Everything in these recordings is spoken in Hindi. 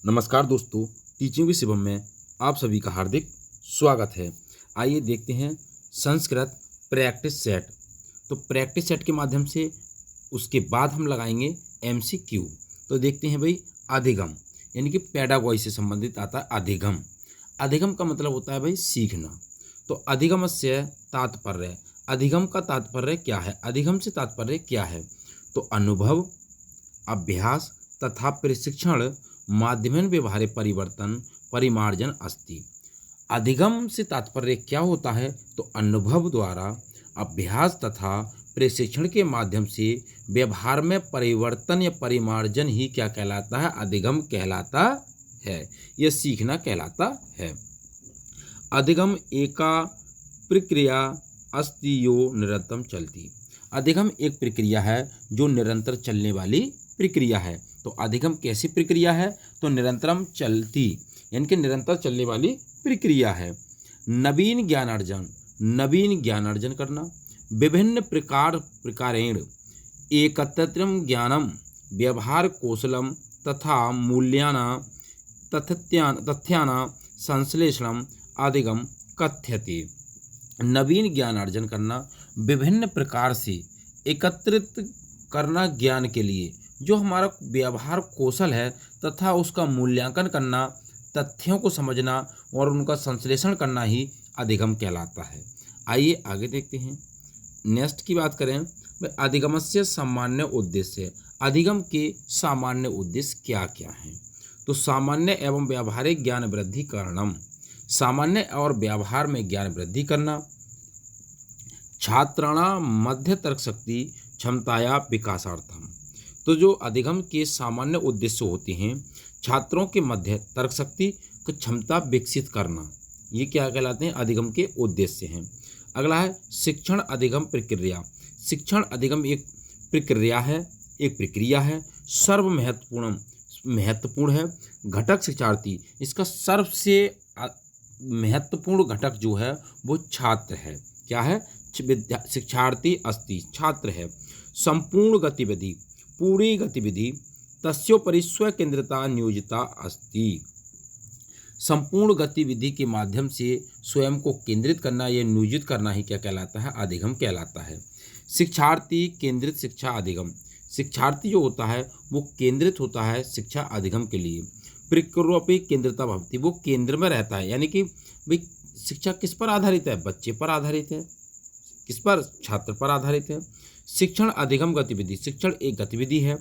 नमस्कार दोस्तों, टीचिंग विद शिवम में आप सभी का हार्दिक स्वागत है। आइए देखते हैं संस्कृत प्रैक्टिस सेट। तो प्रैक्टिस सेट के माध्यम से उसके बाद हम लगाएंगे एमसीक्यू। तो देखते हैं भाई, अधिगम यानी कि पेडागॉजी से संबंधित आता है अधिगम। अधिगम का मतलब होता है भाई सीखना। तो अधिगमस्य तात्पर्य, अधिगम का तात्पर्य क्या है? अधिगम से तात्पर्य क्या है? तो अनुभव, अभ्यास तथा प्रशिक्षण माध्यमेन व्यवहारे परिवर्तन परिमार्जन अस्ति। अधिगम से तात्पर्य क्या होता है? तो अनुभव द्वारा, अभ्यास तथा प्रशिक्षण के माध्यम से व्यवहार में परिवर्तन या परिमार्जन ही क्या कहलाता है? अधिगम कहलाता है। यह सीखना कहलाता है। अधिगम एका प्रक्रिया अस्ति यो निरंतर चलती। अधिगम एक प्रक्रिया है जो निरंतर चलने वाली प्रक्रिया है। तो अधिगम कैसी प्रक्रिया है? तो निरंतरम चलती यानी कि निरंतर चलने वाली प्रक्रिया है। नवीन ज्ञानार्जन करना, विभिन्न प्रकारेण एकत्रितम ज्ञानम व्यवहार कौशलम तथा मूल्याना तथ्याना संश्लेषणम अधिगम कथ्यते। नवीन ज्ञानार्जन करना, विभिन्न प्रकार से एकत्रित करना ज्ञान के लिए, जो हमारा व्यवहार कौशल है तथा उसका मूल्यांकन करना, तथ्यों को समझना और उनका संश्लेषण करना ही अधिगम कहलाता है। आइए आगे देखते हैं। नेक्स्ट की बात करें, अधिगमस्य सामान्य उद्देश्य। अधिगम के सामान्य उद्देश्य क्या क्या हैं? तो सामान्य एवं व्यावहारिक ज्ञान वृद्धि कारणम, सामान्य और व्यवहार में ज्ञान वृद्धि करना, छात्राणां मध्य तर्क शक्ति क्षमताया विकासार्थम। तो जो अधिगम के सामान्य उद्देश्य होते हैं, छात्रों के मध्य तर्क शक्ति की क्षमता विकसित करना, ये क्या कहलाते हैं? अधिगम के उद्देश्य हैं। अगला है शिक्षण अधिगम प्रक्रिया। शिक्षण अधिगम एक प्रक्रिया है, सर्व महत्वपूर्ण है। घटक शिक्षार्थी, इसका सबसे महत्वपूर्ण घटक जो है वो छात्र है। क्या है? शिक्षार्थी अस्ति, छात्र है। संपूर्ण गतिविधि, पूरी गतिविधि तस्योपरि स्वकेंद्रता नियोजिता अस्ति। संपूर्ण गतिविधि के माध्यम से स्वयं को केंद्रित करना या नियोजित करना ही क्या कहलाता है? अधिगम कहलाता है। शिक्षार्थी केंद्रित शिक्षा अधिगम, शिक्षार्थी जो होता है वो केंद्रित होता है शिक्षा अधिगम के लिए। प्रक्रियापि केंद्रता भवति, वो केंद्र में रहता है। यानी कि भाई शिक्षा किस पर आधारित है? बच्चे पर आधारित है। किस पर? छात्र पर आधारित है। शिक्षण अधिगम गतिविधि, शिक्षण एक गतिविधि है।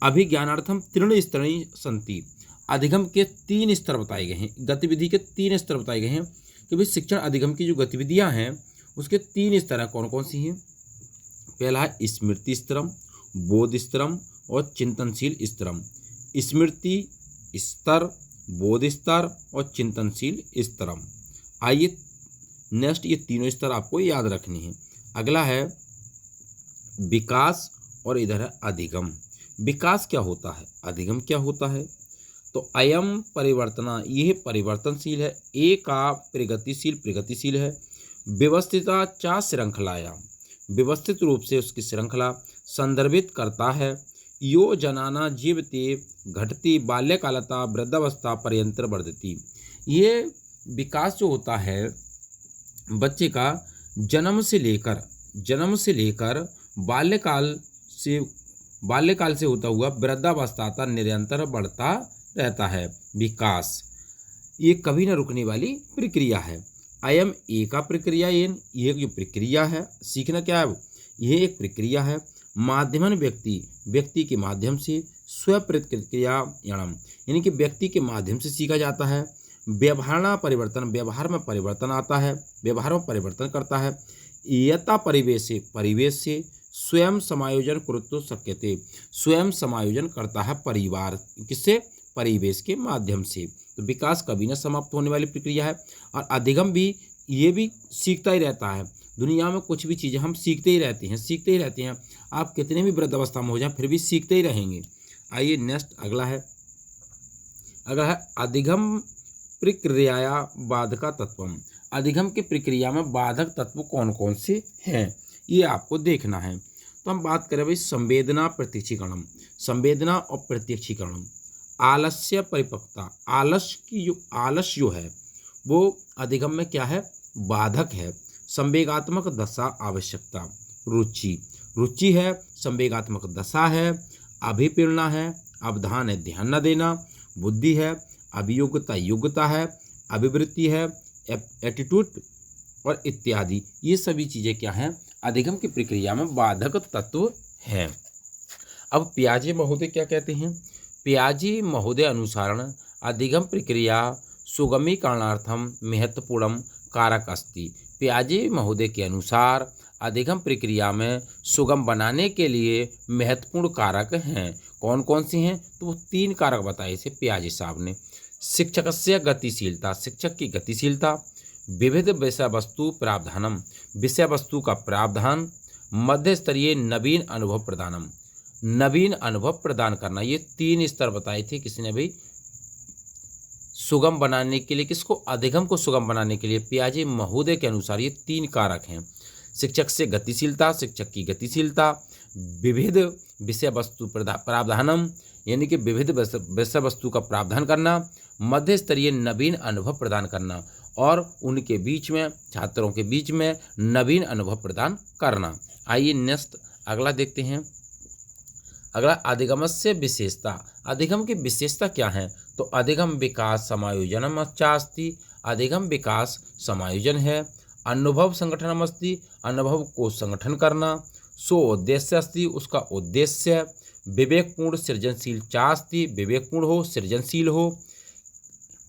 अभिज्ञानार्थम तीर्ण स्तरीय संति, अधिगम के 3 स्तर बताए गए हैं। गतिविधि के 3 स्तर बताए गए हैं कि भाई शिक्षण अधिगम की जो गतिविधियां हैं उसके 3 स्तर हैं। कौन कौन सी हैं? पहला है स्मृति स्तरम, बोध स्तरम और चिंतनशील स्तरम। स्मृति स्तर, बोध स्तर और चिंतनशील स्तरम। आइए नेक्स्ट, ये तीनों स्तर आपको याद रखने हैं। अगला है विकास और इधर है अधिगम। विकास क्या होता है? अधिगम क्या होता है? तो अयम परिवर्तना, यह परिवर्तनशील है। एका प्रगतिशील है। व्यवस्थिता चा श्रृंखलाया, व्यवस्थित रूप से उसकी श्रृंखला संदर्भित करता है। यो जनाना जीवते घटती बाल्यकालता वृद्धावस्था पर्यंत वर्धती। ये विकास जो होता है बच्चे का जन्म से लेकर बाल्यकाल से होता हुआ वृद्धावस्था तक निरंतर बढ़ता रहता है। विकास ये कभी न रुकने वाली प्रक्रिया है। अयम एका प्रक्रिया, ये जो प्रक्रिया है, सीखना क्या है? यह एक प्रक्रिया है। माध्यमन व्यक्ति के माध्यम से स्वप्रतिक्रिया यानी कि व्यक्ति के माध्यम से सीखा जाता है। व्यवहार परिवर्तन, व्यवहार में परिवर्तन आता है, व्यवहार में परिवर्तन करता है। यथा परिवेश से स्वयं समायोजन कुरुत्व शक्यते, स्वयं समायोजन करता है परिवार, किससे? परिवेश के माध्यम से। तो विकास कभी न समाप्त होने वाली प्रक्रिया है। और अधिगम भी, ये भी सीखता ही रहता है। दुनिया में कुछ भी चीज़ें हम सीखते ही रहते हैं। आप कितने भी वृद्ध अवस्था में हो जाएं फिर भी सीखते ही रहेंगे। आइए नेक्स्ट, अगला है अधिगम प्रक्रिया बाधका तत्वम। अधिगम की प्रक्रिया में बाधक तत्व कौन कौन से हैं ये आपको देखना है। तो हम बात करें भाई संवेदना प्रत्यक्षीकरणम, संवेदना और प्रत्यक्षीकरणम। आलस्य परिपक्वता, आलस्य जो है वो अधिगम में क्या है, बाधक है। संवेगात्मक दशा आवश्यकता, रुचि है, संवेगात्मक दशा है, अभिप्रेरणा है, अवधान है, ध्यान न देना, बुद्धि है, अभियोग्यता योग्यता है, अभिवृत्ति है, एटीट्यूड और इत्यादि। ये सभी चीज़ें क्या हैं, अधिगम की प्रक्रिया में बाधक तत्व हैं। अब पियाजे महोदय क्या कहते हैं? पियाजे महोदय अनुसारण अधिगम प्रक्रिया सुगमीकरणार्थम महत्वपूर्ण कारक अस्ति। पियाजे महोदय के अनुसार अधिगम प्रक्रिया में सुगम बनाने के लिए महत्वपूर्ण कारक हैं। कौन कौन से हैं? तो वो 3 कारक बताए थे पियाजे साहब ने। शिक्षकस्य गतिशीलता, शिक्षक की गतिशीलता, विविध विषय वस्तु प्रावधानम, विषय वस्तु का प्रावधान, मध्य स्तरीय नवीन अनुभव प्रदानम, नवीन अनुभव प्रदान करना। ये 3 स्तर बताए थे किसी ने भी सुगम बनाने के लिए, किसको? अधिगम को सुगम बनाने के लिए पियाजे महोदय के अनुसार ये 3 कारक हैं। शिक्षक से गतिशीलता, शिक्षक की गतिशीलता, विविध विषय वस्तु प्रावधानम यानी कि विविध विषय वस्तु का प्रावधान करना, मध्य स्तरीय नवीन अनुभव प्रदान करना और उनके बीच में, छात्रों के बीच में नवीन अनुभव प्रदान करना। आइए नेक्स्ट अगला देखते हैं। अगला अधिगमस्य विशेषता, अधिगम की विशेषता क्या है? तो अधिगम विकास समायोजनम अस्ति, अधिगम विकास समायोजन है। अनुभव संगठनम अस्ति, अनुभव को संगठन करना। उद्देश्य अस्ति, उसका उद्देश्य। विवेकपूर्ण सृजनशील चास्ति, विवेकपूर्ण हो, सृजनशील हो।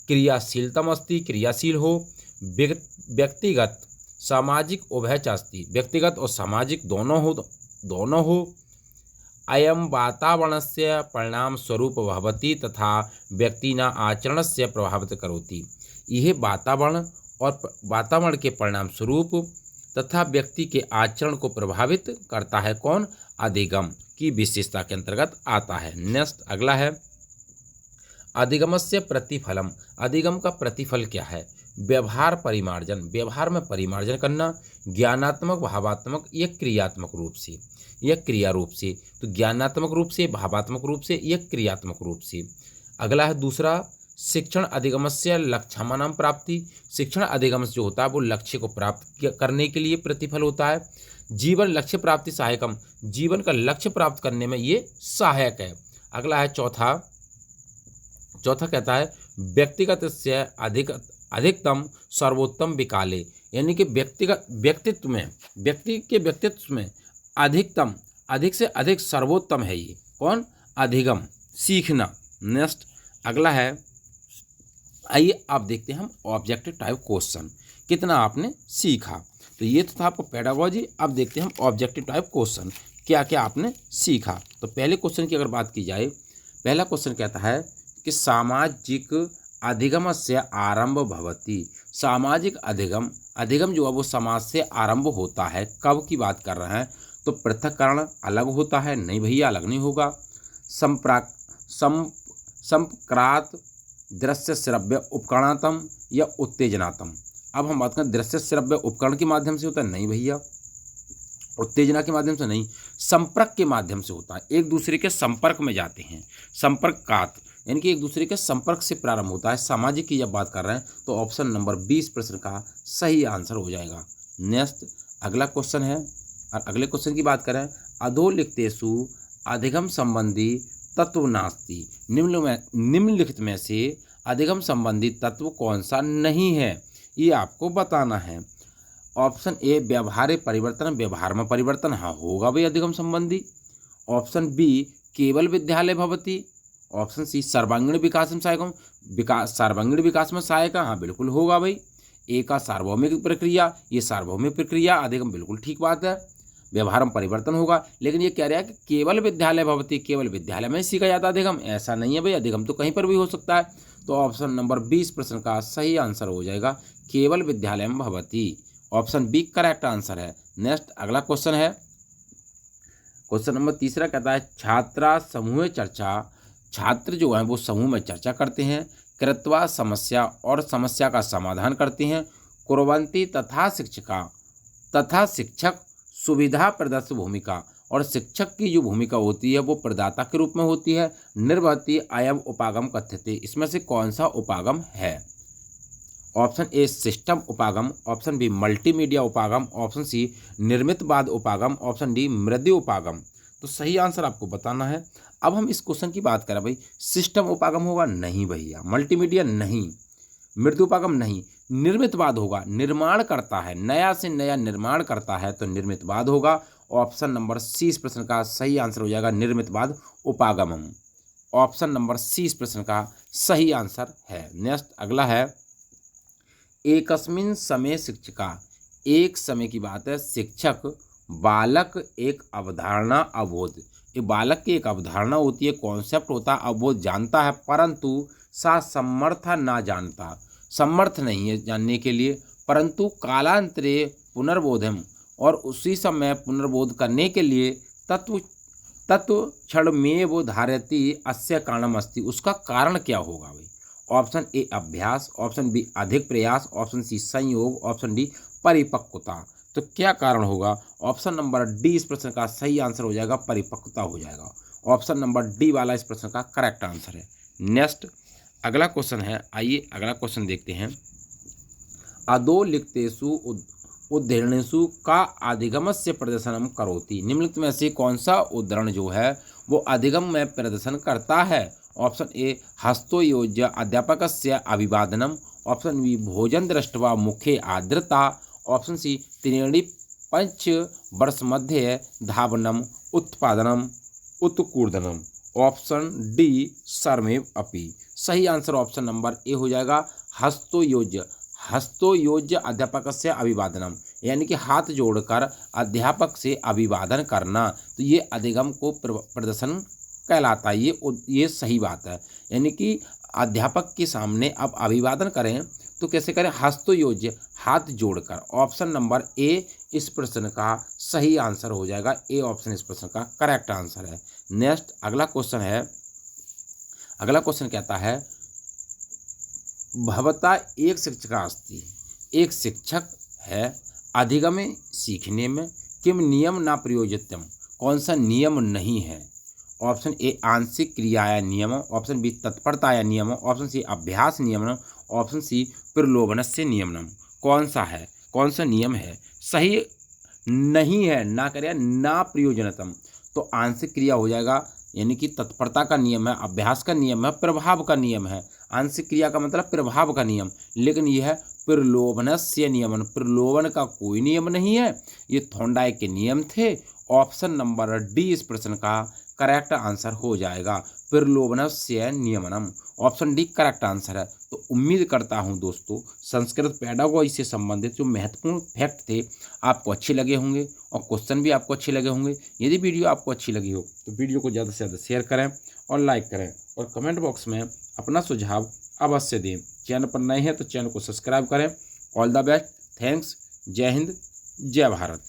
क्रियाशीलतम अस्ति, क्रियाशील हो। व्यक्तिगत सामाजिक उभय चास्ति, व्यक्तिगत और सामाजिक दोनों हो। अयम वातावरणस्य परिणाम स्वरूप भवति तथा व्यक्तिना आचरणस्य प्रभावित करोति। यह वातावरण के परिणाम स्वरूप तथा व्यक्ति के आचरण को प्रभावित करता है। कौन? अधिगम की विशेषता के अंतर्गत आता है। नेक्स्ट अगला है अधिगमस्य प्रतिफलम, अधिगम का प्रतिफल क्या है? व्यवहार परिमार्जन, व्यवहार में परिमार्जन करना। ज्ञानात्मक, भावात्मक या क्रियात्मक रूप से, या क्रिया रूप से। तो ज्ञानात्मक रूप से, भावात्मक रूप से या क्रियात्मक रूप से। अगला है दूसरा शिक्षण अधिगमस्य लक्ष्यमानं प्राप्ति, शिक्षण अधिगम जो होता है वो लक्ष्य को प्राप्त करने के लिए प्रतिफल होता है। जीवन लक्ष्य प्राप्ति सहायकम, जीवन का लक्ष्य प्राप्त करने में ये सहायक है। अगला है चौथा कहता है व्यक्तिगत से अधिकतम सर्वोत्तम विकाले, यानी कि व्यक्तित्व में अधिकतम, अधिक से अधिक सर्वोत्तम है ये। कौन? अधिगम, सीखना। नेक्स्ट अगला है, आइए आप देखते हैं हम ऑब्जेक्टिव टाइप क्वेश्चन, कितना आपने सीखा। तो ये तो था आपको पेडागोजी। अब देखते हैं हम ऑब्जेक्टिव टाइप क्वेश्चन, क्या क्या आपने सीखा। तो पहले क्वेश्चन की अगर बात की जाए, पहला क्वेश्चन कहता है कि सामाजिक अधिगम से आरंभ भवति, सामाजिक अधिगम जो है वो समाज से आरंभ होता है। कब की बात कर रहे हैं? तो पृथक्करण अलग होता है? नहीं भैया, अलग नहीं होगा। संप्रात दृश्य श्रव्य उपकरणात्म या उत्तेजनात्म। अब हम बात करें दृश्य श्रव्य उपकरण के माध्यम से होता है? नहीं भैया, उत्तेजना के माध्यम से नहीं, संपर्क के माध्यम से होता है। एक दूसरे के संपर्क में जाते हैं, संपर्कात यानी कि एक दूसरे के संपर्क से प्रारंभ होता है। सामाजिक की जब बात कर रहे हैं तो ऑप्शन नंबर 20 प्रश्न का सही आंसर हो जाएगा। नेक्स्ट अगला क्वेश्चन है, और अगले क्वेश्चन की बात करें, अधोलिखितेषु अधिगम संबंधी तत्व नास्ति, निम्नलिखित में से अधिगम संबंधी तत्व कौन सा नहीं है, ये आपको बताना है। ऑप्शन ए व्यवहार परिवर्तन, व्यवहार में परिवर्तन, हाँ होगा भाई अधिगम संबंधी। ऑप्शन बी केवल विद्यालय भवति। ऑप्शन सी सर्वांगीण विकास में सहायकम, सर्वांगीण विकास में सहायक, हाँ बिल्कुल होगा भाई। ए का सार्वभौमिक प्रक्रिया, ये सार्वभौमिक प्रक्रिया अधिगम, बिल्कुल ठीक बात है। व्यवहार में परिवर्तन होगा, लेकिन ये कह रहा है कि केवल विद्यालय भवति, केवल विद्यालय में सीखा जाता है अधिगम, ऐसा नहीं है भाई, अधिगम तो कहीं पर भी हो सकता है। तो ऑप्शन नंबर 20 प्रश्न का सही आंसर हो जाएगा केवल विद्यालय में भवति। ऑप्शन बी करेक्ट आंसर है। नेक्स्ट अगला क्वेश्चन है, क्वेश्चन नंबर 3 कहता है छात्रा समूह चर्चा, छात्र जो है वो समूह में चर्चा करते हैं, कृत्वा समस्या और समस्या का समाधान करते हैं, कुर्वन्ति तथा शिक्षक सुविधा प्रदत्त भूमिका और शिक्षक की जो भूमिका होती है वो प्रदाता के रूप में होती है। निर्वहति अयम उपागम कथ्यते, इसमें से कौन सा उपागम है? ऑप्शन ए सिस्टम उपागम, ऑप्शन बी मल्टीमीडिया उपागम, ऑप्शन सी निर्मितवाद उपागम, ऑप्शन डी मृदु उपागम। तो सही आंसर आपको बताना है। अब हम इस क्वेश्चन की बात करें भाई, सिस्टम उपागम होगा? नहीं भैया। मल्टीमीडिया नहीं, मृदु उपागम नहीं, निर्मितवाद होगा। निर्माण करता है, नया से नया निर्माण करता है तो निर्मितवाद होगा। ऑप्शन नंबर सी इस प्रश्न का सही आंसर हो जाएगा, निर्मितवाद उपागमम। ऑप्शन नंबर सी इस प्रश्न का सही आंसर है। नेक्स्ट अगला है, एकस्मिन समय शिक्षका, एक समय की बात है, शिक्षक बालक एक अवधारणा अवबोध, ये बालक की एक अवधारणा होती है, कॉन्सेप्ट होता है, अवबोध जानता है, परंतु सा समर्थ ना जानता, समर्थ नहीं है जानने के लिए, परंतु कालांतरे पुनर्बोधम, और उसी समय पुनर्बोध करने के लिए तत्व क्षण में वो धारयति अस्य कारणम अस्ति, उसका कारण क्या होगा भाई? ऑप्शन ए अभ्यास, ऑप्शन बी अधिक प्रयास, ऑप्शन सी संयोग, ऑप्शन डी परिपक्वता। तो क्या कारण होगा? ऑप्शन नंबर डी इस प्रश्न का सही आंसर हो जाएगा, परिपक्वता हो जाएगा। ऑप्शन नंबर डी वाला इस प्रश्न का करेक्ट आंसर है। नेक्स्ट अगला क्वेश्चन है, आइए अगला क्वेश्चन देखते हैं। अधोलिखितेषु उद्धरणेषु का अधिगमस्य प्रदर्शनम करोति, निम्नलिखित में से कौन सा उद्धरण जो है वो अधिगम में प्रदर्शन करता है? ऑप्शन ए हस्तोयोज्य अध्यापकस्य अभिवादनम, ऑप्शन बी भोजन दृष्ट्वा मुखे आर्द्रता, ऑप्शन सी त्रीणि पंच वर्ष मध्य धावनम उत्पादनम उत्कूर्दनम, ऑप्शन डी सर्वमेव अपि। सही आंसर ऑप्शन नंबर ए हो जाएगा, हस्तोयोज्य, हस्तोयोज्य अध्यापक से अभिवादनम, यानी कि हाथ जोड़कर अध्यापक से अभिवादन करना, तो ये अधिगम को प्रदर्शन कहलाता है। ये सही बात है, यानी कि अध्यापक के सामने अब अभिवादन करें तो कैसे करें? हस्तोयोज्य, हाथ जोड़कर। ऑप्शन नंबर ए इस प्रश्न का सही आंसर हो जाएगा, ए ऑप्शन इस प्रश्न का करेक्ट आंसर है। नेक्स्ट अगला क्वेश्चन है, अगला क्वेश्चन कहता है, भवता एक शिक्षका अस्ति, एक शिक्षक है, अधिगमे सीखने में किम नियम ना प्रयोज्यम, कौन सा नियम नहीं है? ऑप्शन ए आंशिक क्रियाया नियम, ऑप्शन बी तत्परताया नियम, ऑप्शन सी अभ्यास नियमनम, ऑप्शन सी प्रलोभनस्य नियमनम। कौन सा है, कौन सा नियम है? सही नहीं है, ना करें ना प्रयोजनतम, तो आंशिक क्रिया हो जाएगा, यानी कि तत्परता का नियम है, अभ्यास का नियम है, प्रभाव का नियम है। आंशिक क्रिया का मतलब प्रभाव का नियम, लेकिन यह है प्रलोभनस्य नियमन, प्रलोभन का कोई नियम नहीं है, ये थोंडाई के नियम थे। ऑप्शन नंबर डी इस प्रश्न का करेक्ट आंसर हो जाएगा, प्रलोभनस्य नियमनम। ऑप्शन डी करेक्ट आंसर है। तो उम्मीद करता हूं दोस्तों संस्कृत पेडागोजी से संबंधित जो महत्वपूर्ण फैक्ट थे आपको अच्छे लगे होंगे और क्वेश्चन भी आपको अच्छे लगे होंगे। यदि वीडियो आपको अच्छी लगी हो तो वीडियो को ज़्यादा से ज़्यादा शेयर करें और लाइक करें और कमेंट बॉक्स में अपना सुझाव अवश्य दें। चैनल पर नए हैं तो चैनल को सब्सक्राइब करें। ऑल द बेस्ट, थैंक्स, जय हिंद, जय भारत।